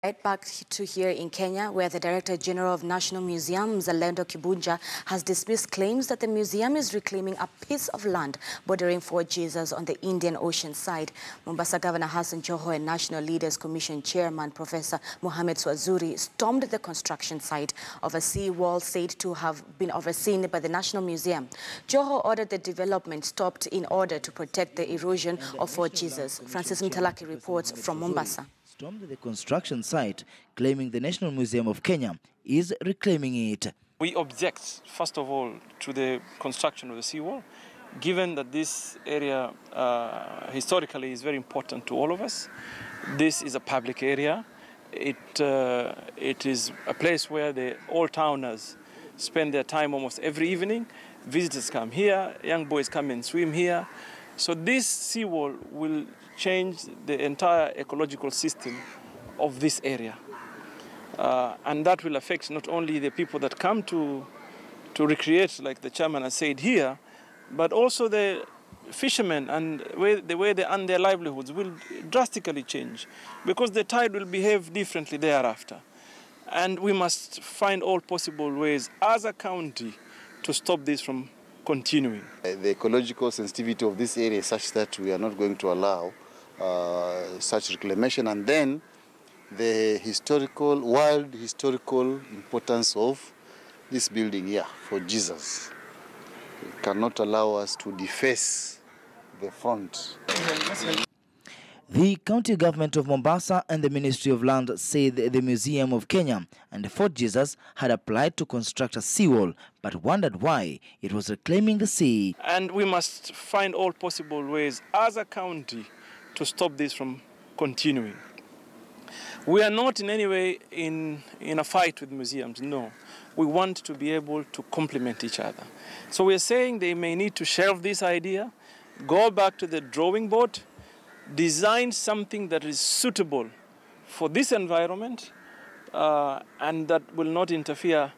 Right back to here in Kenya, where the Director General of National Museum, Zalendo Kibunja, has dismissed claims that the museum is reclaiming a piece of land bordering Fort Jesus on the Indian Ocean side. Mombasa Governor Hassan Joho and National Leaders Commission Chairman Professor Mohamed Swazuri stormed the construction site of a sea wall said to have been overseen by the National Museum. Joho ordered the development stopped in order to protect the erosion of Fort Jesus. Francis Mtalaki reports from Mombasa. Stormed the construction site, claiming the National Museum of Kenya is reclaiming it. We object, first of all, to the construction of the seawall, given that this area historically is very important to all of us. This is a public area. It is a place where the old towners spend their time almost every evening. Visitors come here, young boys come and swim here. So this seawall will change the entire ecological system of this area. And that will affect not only the people that come to recreate, like the chairman has said here, but also the fishermen and the way they earn their livelihoods will drastically change because the tide will behave differently thereafter. And we must find all possible ways as a county to stop this from continuing. The ecological sensitivity of this area is such that we are not going to allow such reclamation, and then the world historical importance of this building here for Jesus cannot allow us to deface the front. The county government of Mombasa and the Ministry of Land said the Museum of Kenya and Fort Jesus had applied to construct a seawall, but wondered why it was reclaiming the sea. And we must find all possible ways as a county to stop this from continuing. We are not in any way in a fight with museums, no. We want to be able to complement each other. So we're saying they may need to shelve this idea, go back to the drawing board, design something that is suitable for this environment and that will not interfere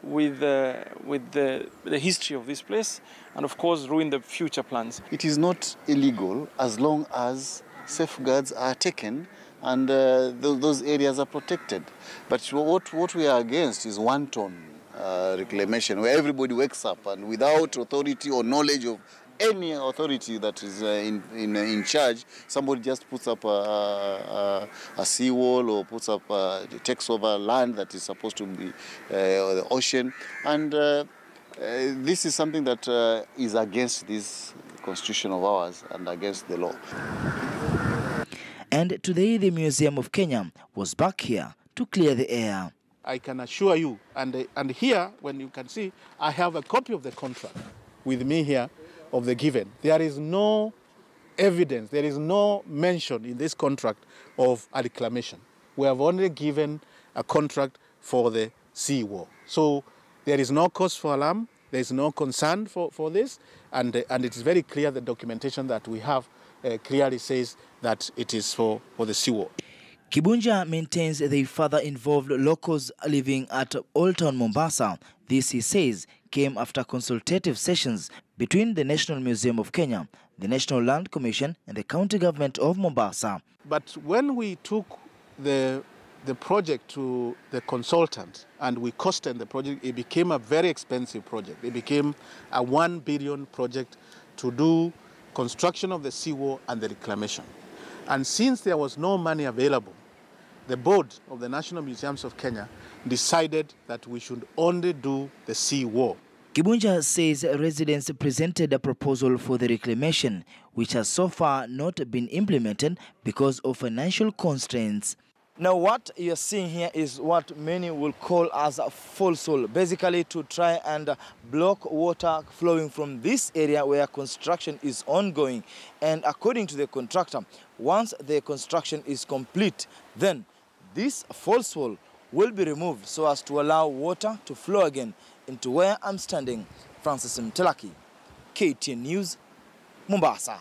with the history of this place and, of course, ruin the future plans. It is not illegal as long as safeguards are taken and those areas are protected. But what we are against is wanton reclamation, where everybody wakes up and without authority or knowledge of any authority that is in charge, somebody just puts up a seawall or takes over land that is supposed to be the ocean. And this is something that is against this constitution of ours and against the law. And today the Museum of Kenya was back here to clear the air. I can assure you, and here, when you can see, I have a copy of the contract with me here, of the given. There is no evidence, there is no mention in this contract of a reclamation. We have only given a contract for the seawall. So there is no cause for alarm, there is no concern for this, and it is very clear the documentation that we have clearly says that it is for the seawall. Kibunja maintains they further involved locals living at Old Town Mombasa. This, he says, came after consultative sessions between the National Museum of Kenya, the National Land Commission and the county government of Mombasa. But when we took the project to the consultant and we costed the project, it became a very expensive project. It became a 1 billion project to do construction of the seawall and the reclamation. And since there was no money available, the board of the National Museums of Kenya decided that we should only do the seawall. Kibunja says residents presented a proposal for the reclamation, which has so far not been implemented because of financial constraints. Now, what you're seeing here is what many will call as a false wall, basically to try and block water flowing from this area where construction is ongoing. And according to the contractor, once the construction is complete, then this false wall will be removed so as to allow water to flow again into where I'm standing. Francis Mtalaki, KTN News, Mombasa.